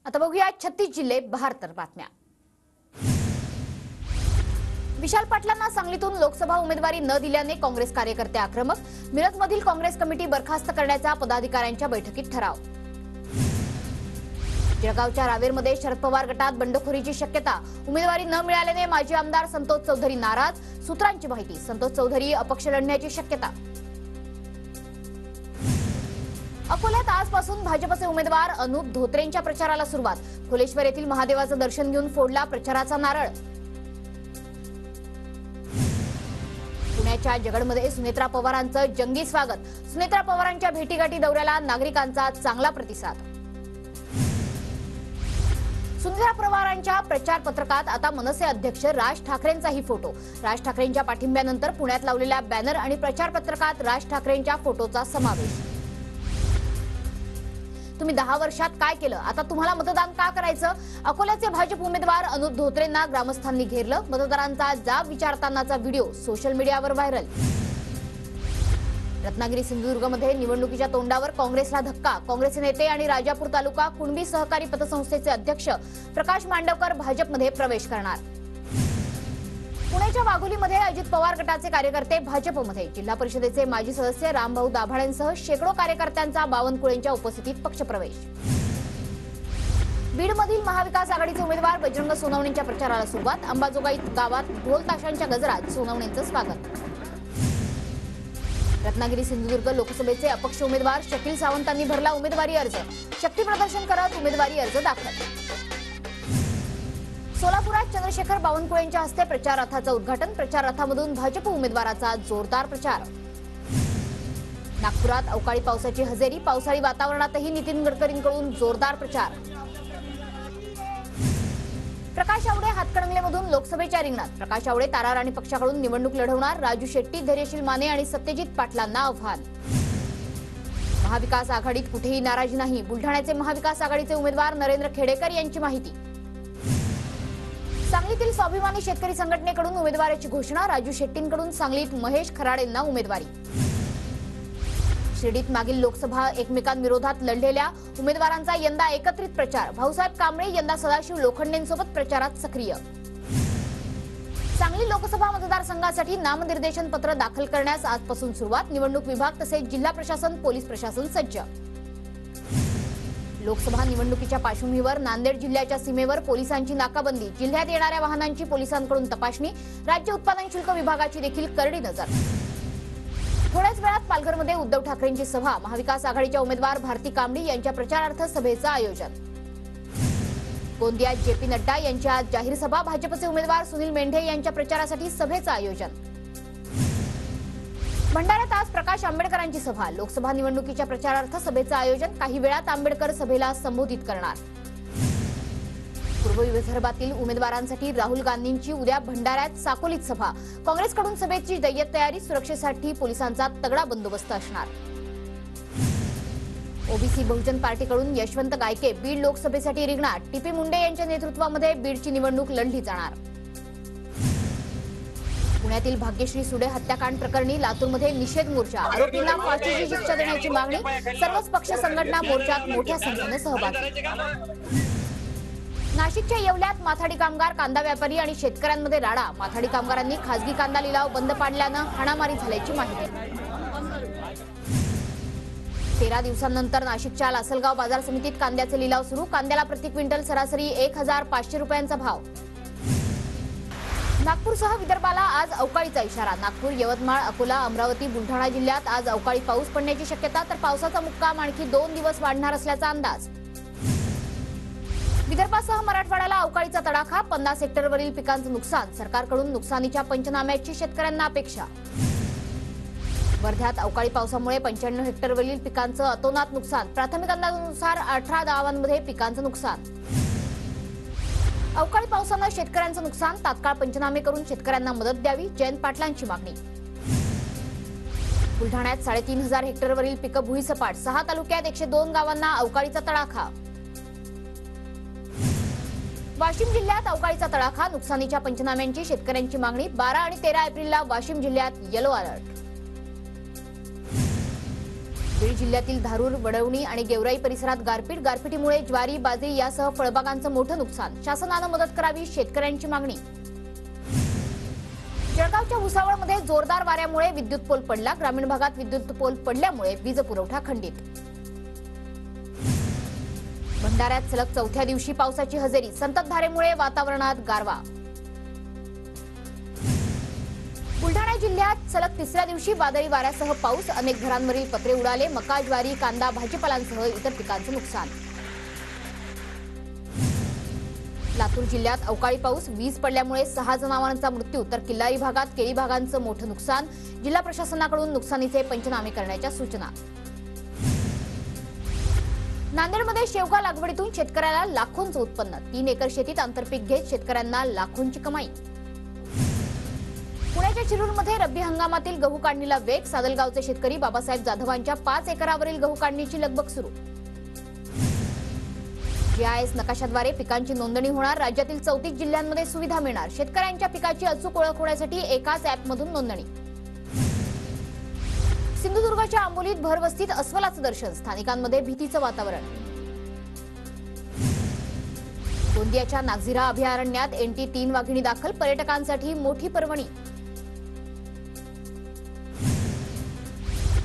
आता बघूया 36 जिल्हे 72 बातम्या। विशाल पाटलांना सांगलीतून लोकसभा उमेदवारी न दिल्याने काँग्रेस कार्यकर्ते आक्रमक। मिरजमधील काँग्रेस कमिटी बरखास्त करण्याचा पदाधिकाऱ्यांच्या बैठकीत ठराव। जळगावच्या रावेरमध्ये शरद पवार गटात बंडखोरीची शक्यता। उमेदवारी न मिळाल्याने माजी आमदार संतोष चौधरी नाराज। सूत्रांची माहिती, संतोष चौधरी अपक्ष लढण्याची शक्यता। अकोल्यात आजपासून भाजपचे उमेदवार अनुप धोत्रेंच्या प्रचाराला सुरुवात। खोलेश्वर येथील महादेवाचं दर्शन घेऊन फोडला प्रचाराचा नारळ। पुण्याच्या जगडमध्ये सुनेत्रा पवारांचं जंगी स्वागत। सुनेत्रा पवारांच्या भेटीगाठी दौऱ्याला नागरिकांचा चांगला प्रतिसाद। सुनेत्रा पवारांच्या प्रचार पत्रकात आता मनसे अध्यक्ष राज ठाकरेंचाही फोटो। राज ठाकरेंच्या पाठिंब्यानंतर पुण्यात लावलेल्या बॅनर आणि प्रचार पत्रकात राज ठाकरेंच्या फोटोचा समावेश। तुम्ही 10 वर्षात काय केलं, आता तुम्हाला मतदान का करायचं? अकोल्याचे भाजप उमेदवार अनुप धोत्रेंना ग्रामस्थांनी घेरलं। मतदारांचा जाब विचारतानाचा व्हिडिओ सोशल मीडियावर व्हायरल। रत्नागिरी सिंधुदुर्गमध्ये निवडणुकीच्या तोंडावर काँग्रेसला धक्का। काँग्रेसचे नेते आणि राजापूर तालुका कुणबी सहकारी पतसंस्थेचे अध्यक्ष प्रकाश मांडवकर भाजपमध्ये प्रवेश करणार। पुण्याच्या वाघोलीमध्ये अजित पवार गटाचे कार्यकर्ते भाजपमध्ये। जिल्हा परिषदेचे माजी सदस्य रामभाऊ दाभाडेंसह शेकडो कार्यकर्त्यांचा बावनकुळेंच्या उपस्थितीत पक्षप्रवेश। बीडमधील महाविकास आघाडीचे उमेदवार बजरंग सोनवणेंच्या प्रचाराला सुरुवात। अंबाजोगाई गावात ढोल ताशांच्या गजरात सोनवणेंचं स्वागत। रत्नागिरी सिंधुदुर्ग लोकसभेचे अपक्ष उमेदवार शकील सावंतांनी भरला उमेदवारी अर्ज। शक्ती प्रदर्शन करत उमेदवारी अर्ज दाखल। सोलापुरात चंद्रशेखर बावनकुळेंच्या हस्ते प्रचार रथाचं उद्घाटन। प्रचार रथामधून भाजप उमेदवाराचा जोरदार प्रचार। नागपुरात अवकाळी पावसाची हजेरी। पावसाळी वातावरणातही नितीन गडकरींकडून जोरदार प्रचार। प्रकाश आवडे हातकणंगलेमधून लोकसभेच्या रिंगणात। प्रकाश आवडे तारा राणी पक्षाकडून निवडणूक लढवणार। राजू शेट्टी, धैर्यशील माने आणि सत्यजित पाटलांना आव्हान। महाविकास आघाडीत कुठेही नाराजी नाही। बुलढाण्याचे महाविकास आघाडीचे उमेदवार नरेंद्र खेडेकर यांची माहिती। सांगलीतील स्वाभिमानी शेतकरी संघटनेकडून उमेदवाराची घोषणा। राजू शेट्टींकडून सांगलीत महेश खराडेंना उमेदवारी। शिर्डीत मागील लोकसभा एकमेकांविरोधात लढलेल्या उमेदवारांचा यंदा एकत्रित प्रचार। भाऊसाहेब कांबळे यंदा सदाशिव लोखंडेंसोबत प्रचारात सक्रिय। सांगली लोकसभा मतदारसंघासाठी नामनिर्देशन पत्र दाखल करण्यास आजपासून सुरुवात। निवडणूक विभाग तसेच जिल्हा प्रशासन, पोलीस प्रशासन सज्ज। लोकसभा निवडणुकीच्या पार्श्वभूमीवर नांदेड जिल्ह्याच्या सीमेवर पोलिसांची नाकाबंदी। जिल्ह्यात येणाऱ्या वाहनांची पोलिसांकडून तपासणी। राज्य उत्पादन शुल्क विभागाची देखील करडी नजर। थोड्याच वेळात पालघरमध्ये उद्धव ठाकरेंची सभा। महाविकास आघाडीच्या उमेदवार भारती कांबडी यांच्या प्रचारार्थ सभेचं आयोजन। गोंदियात जेपी नड्डा यांची आज जाहीर सभा। भाजपचे उमेदवार सुनील मेंढे यांच्या प्रचारासाठी सभेचं आयोजन। भंडाऱ्यात आज प्रकाश आंबेडकरांची सभा। लोकसभा निवडणुकीच्या प्रचारार्थ सभेचं आयोजन। काही वेळात आंबेडकर सभेला संबोधित करणार। पूर्व विदर्भातील उमेदवारांसाठी राहुल गांधींची उद्या भंडाऱ्यात साकोलीत सभा। काँग्रेसकडून सभेची जय्यत तयारी। सुरक्षेसाठी पोलिसांचा तगडा बंदोबस्त असणार। ओबीसी बहुजन पार्टीकडून यशवंत गायके बीड लोकसभेसाठी रिंगणात। टीपी मुंडे यांच्या नेतृत्वामध्ये बीडची निवडणूक लढली जाणार। पुण्यातील भाग्यश्री सुडे हत्याकांड प्रकरणी लातूरमध्ये निषेध मोर्चा। आरोपींना फाशीची शिक्षा देण्याची मागणी। सर्वच पक्ष संघटना मोर्चात मोठ्या संख्येने सहभागी। नाशिकच्या येवल्यात माथाडी कामगार, कांदा व्यापारी आणि शेतकऱ्यांमध्ये राडा। माथाडी कामगारांनी खासगी कांदा लिलाव बंद पाडल्यानं हाणामारी झाल्याची माहिती। 13 दिवसांनंतर नाशिकच्या लासलगाव बाजार समितीत कांद्याचे लिलाव सुरू। कांद्याला प्रति क्विंटल सरासरी 1500 रुपयांचा भाव। नागपूरसह विदर्भाला आज अवकाळीचा इशारा। नागपूर, यवतमाळ, अकोला, अमरावती, बुलढाणा जिल्ह्यात आज अवकाळी पाऊस पडण्याची शक्यता। तर पावसाचा मुक्काम आणखी 2 दिवस वाढणार असल्याचा अंदाज। विदर्भासह मराठवाड्याला अवकाळीचा तडाखा। 50 हेक्टरवरील पिकांचं नुकसान। सरकारकडून नुकसानीच्या पंचनाम्याची शेतकऱ्यांना अपेक्षा। वर्ध्यात अवकाळी पावसामुळे 95 हेक्टरवरील पिकांचं अतोनात नुकसान। प्राथमिक अंदाजानुसार 18 गावांमध्ये पिकांचं नुकसान। अवकाळी पावसानं शेतकऱ्यांचं नुकसान। तात्काळ पंचनामे करून शेतकऱ्यांना मदत द्यावी, जयंत पाटलांची मागणी। बुलढाण्यात 3500 हेक्टरवरील पिकं भुईसपाट। 6 तालुक्यात 102 गावांना अवकाळीचा तडाखा। वाशिम जिल्ह्यात अवकाळीचा तडाखा। नुकसानीच्या पंचनाम्यांची शेतकऱ्यांची मागणी। 12 आणि 13 एप्रिलला वाशिम जिल्ह्यात येलो अलर्ट। बीड जिल्ह्यातील धारूर, वडवणी आणि गेवराई परिसरात गारपीटीमुळे ज्वारी, बाजरी यासह फळबागांचं मोठं नुकसान. शासनानं मदत करावी, शेतकऱ्यांची मागणी. जळगावच्या भुसावळमध्ये जोरदार वाऱ्यामुळे विद्युत पोल पडला. ग्रामीण भागात विद्युत पोल पडल्यामुळे वीज पुरवठा खंडित. भंडाऱ्यात सलग चौथ्या दिवशी पावसाची हजेरी. संततधारेमुळे वातावरणात गारवा. बुलढाणा जिल्ह्यात सलग तिसऱ्या दिवशी वादळी वाऱ्यासह पाऊस. अनेक घरांवरील पत्रे उडाले. मका, ज्वारी, कांदा, भाजीपालांसह इतर पिकांचं नुकसान. लातूर जिल्ह्यात अवकाळी पाऊस. वीज पडल्यामुळे 6 जनावरांचा मृत्यू तर किल्लारी भागात केळी बागांचं मोठं नुकसान. जिल्हा प्रशासनाकडून नुकसानीचे पंचनामे करण्याच्या सूचना. नांदेडमध्ये शेवगा लागवडीतून शेतकऱ्याला लाखोंचं उत्पन्न. 3 एकर शेतीत आंतरपीक घेत शेतकऱ्यांना लाखोंची कमाई. पुण्याच्या शिरूरमध्ये रब्बी हंगामातील गहू काढणीला वेग. सादलगावचे शेतकरी बाबासाहेब जाधवांच्या 5 एकरावरील गहू काढणीची लगबग सुरू. जीआयएस नकाशाद्वारे पिकांची नोंदणी होणार. राज्यातील 34 जिल्ह्यांमध्ये सुविधा मिळणार. शेतकऱ्यांच्या पिकाची अचूक ओळख होण्यासाठी एकाच ॲपमधून नोंदणी. सिंधुदुर्गच्या आंबोलीत भरवस्तीत अस्वलाचं दर्शन. स्थानिकांमध्ये भीतीचं वातावरण. गोंदियाच्या नागझिरा अभयारण्यात NT3 वाघिणी दाखल. पर्यटकांसाठी मोठी पर्वणी.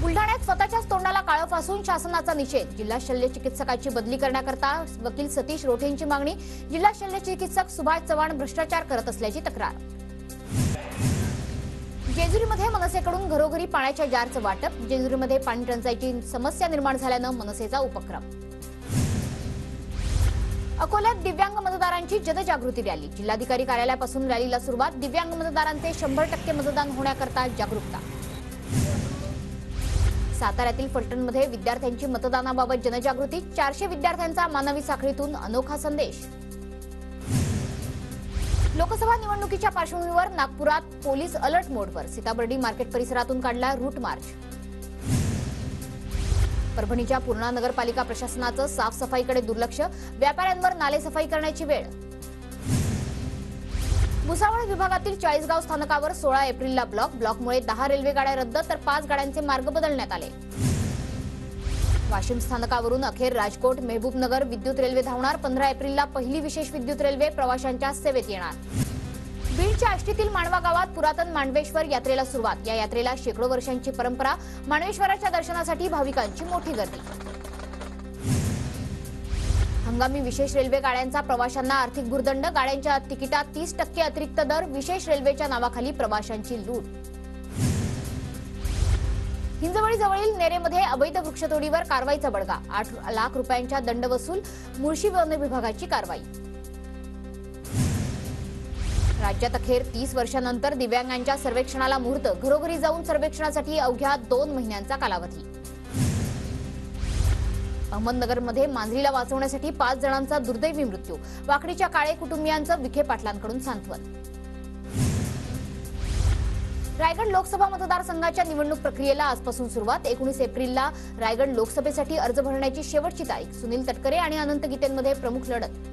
बुलढाण्यात स्वतःच्याच तोंडाला काळं फासून शासनाचा निषेध. जिल्हा शल्य चिकित्सकाची बदली करण्याकरता वकील सतीश रोठेंची मागणी. जिल्हा शल्य चिकित्सक सुभाष चव्हाण भ्रष्टाचार करत असल्याची तक्रार. जेजुरीमध्ये मनसेकडून घरोघरी पाण्याच्या जारचं वाटप. जेजुरीमध्ये पाणी टंचाईची समस्या निर्माण झाल्यानं मनसेचा उपक्रम. अकोल्यात दिव्यांग मतदारांची जनजागृती रॅली. जिल्हाधिकारी कार्यालयापासून रॅलीला सुरुवात. दिव्यांग मतदारांचे 100% मतदान होण्याकरता जागरूकता. साताऱ्यातील फलटणमध्ये विद्यार्थ्यांची मतदानाबाबत जनजागृती. 400 विद्यार्थ्यांचा मानवी साखळीतून अनोखा संदेश. लोकसभा निवडणुकीच्या पार्श्वभूमीवर नागपुरात पोलीस अलर्ट मोडवर. सीताबर्डी मार्केट परिसरातून काढला रूट मार्च. परभणीच्या पूर्णा नगरपालिका प्रशासनाचं साफसफाईकडे दुर्लक्ष. व्यापाऱ्यांवर नालेसफाई करण्याची वेळ. भुसावळ विभागातील 40गाव स्थानकावर 16 एप्रिलला ब्लॉकमुळे 10 रेल्वे गाड्या रद्द तर 5 गाड्यांचे मार्ग बदलण्यात आले. वाशिम स्थानकावरून अखेर राजकोट, मेहबूबनगर विद्युत रेल्वे धावणार. 15 एप्रिलला पहिली विशेष विद्युत रेल्वे प्रवाशांच्या सेवेत येणार. बीडच्या आष्टीतील मांडवा गावात पुरातन मांडवेश्वर यात्रेला सुरुवात. या यात्रेला शेकडो वर्षांची परंपरा. मांडवेश्वराच्या दर्शनासाठी भाविकांची मोठी गर्दी. हंगामी विशेष रेल्वे गाड्यांचा प्रवाशांना आर्थिक भुर्दंड. गाड्यांच्या तिकिटात 30% अतिरिक्त दर. विशेष रेल्वेच्या नावाखाली प्रवाशांची लूट. हिंजवडीजवळील नेरेमध्ये अवैध वृक्षतोडीवर कारवाईचा बडगा. 8 लाख रुपयांच्या दंड वसूल. मुळशी वन विभागाची कारवाई. राज्यात अखेर 30 वर्षांनंतर दिव्यांगांच्या सर्वेक्षणाला मुहूर्त. घरोघरी जाऊन सर्वेक्षणासाठी अवघ्या 2 महिन्यांचा कालावधी. अहमदनगरमध्ये मांजरीला वाचवण्यासाठी 5 जणांचा दुर्दैवी मृत्यू. वाकडीच्या काळे कुटुंबियांचं विखे पाटलांकडून सांत्वन. रायगड लोकसभा मतदारसंघाच्या निवडणूक प्रक्रियेला आजपासून सुरुवात. 19 एप्रिलला रायगड लोकसभेसाठी अर्ज भरण्याची शेवटची तारीख. सुनील तटकरे आणि अनंत गीतेंमध्ये प्रमुख लढत.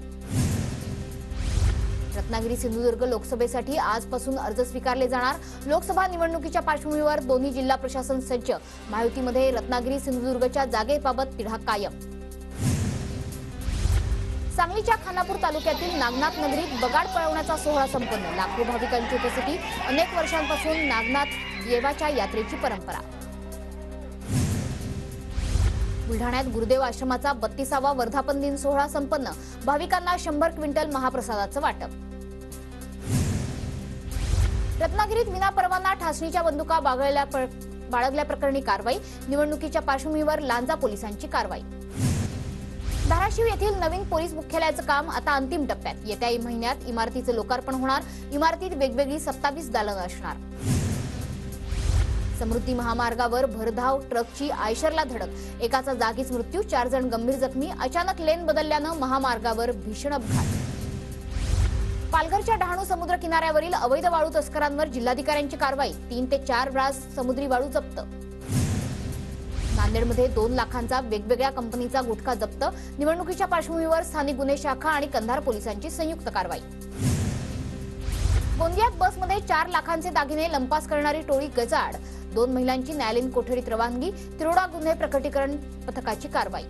रत्नागिरी सिंधुदुर्ग लोकसभेसाठी आजपासून अर्ज स्वीकारले जाणार. लोकसभा निवडणुकीच्या पार्श्वभूमीवर दोन्ही जिल्हा प्रशासन सज्ज. महायुतीमध्ये रत्नागिरी सिंधुदुर्गच्या जागेबाबत तिढा कायम. सांगलीच्या खानापूर तालुक्यातील नागनाथ नगरीत बगाड पळवण्याचा सोहळा संपन्न. लाखो भाविकांची उपस्थिती. अनेक वर्षांपासून नागनाथ देवाच्या यात्रेची परंपरा. बुलढाण्यात गुरुदेव आश्रमाचा 32वा वर्धापन दिन सोहळा संपन्न. भाविकांना 100 क्विंटल महाप्रसादाचं वाटप. रत्नागिरीत विनापरवाना ठासणीच्या बंदुका बाळगल्याप्रकरणी कारवाई. निवडणुकीच्या पार्श्वभूमीवर लांजा पोलिसांची कारवाई. धाराशिव येथील नवीन पोलीस मुख्यालयाचं काम आता अंतिम टप्प्यात. येत्या महिन्यात इमारतीचं लोकार्पण होणार. इमारतीत वेगवेगळी 27 दालनं असणार. समृद्धी महामार्गावर भरधाव ट्रकची आयशरला धडक. एकाचा जागीच मृत्यू. 4 जण गंभीर जखमी. अचानक लेन बदलल्यानं महामार्गावर भीषण अपघात. पालघरच्या डहाणू समुद्र किनाऱ्यावरील अवैध वाळू तस्करांवर जिल्हाधिकाऱ्यांची कारवाई. 3 ते 4 ब्रास समुद्री वाळू जप्त. नांदेडमध्ये 2 लाखांचा वेगवेगळ्या कंपनीचा गुटखा जप्त. निवडणुकीच्या पार्श्वभूमीवर स्थानिक गुन्हे शाखा आणि कंधार पोलिसांची संयुक्त कारवाई. गोंदियात बसमध्ये 4 लाखांचे दागिने लंपास करणारी टोळी गजाआड. 2 महिलांची न्यायालयीन कोठडीत रवानगी. तिरोडा गुन्हे प्रकटीकरण पथकाची कारवाई.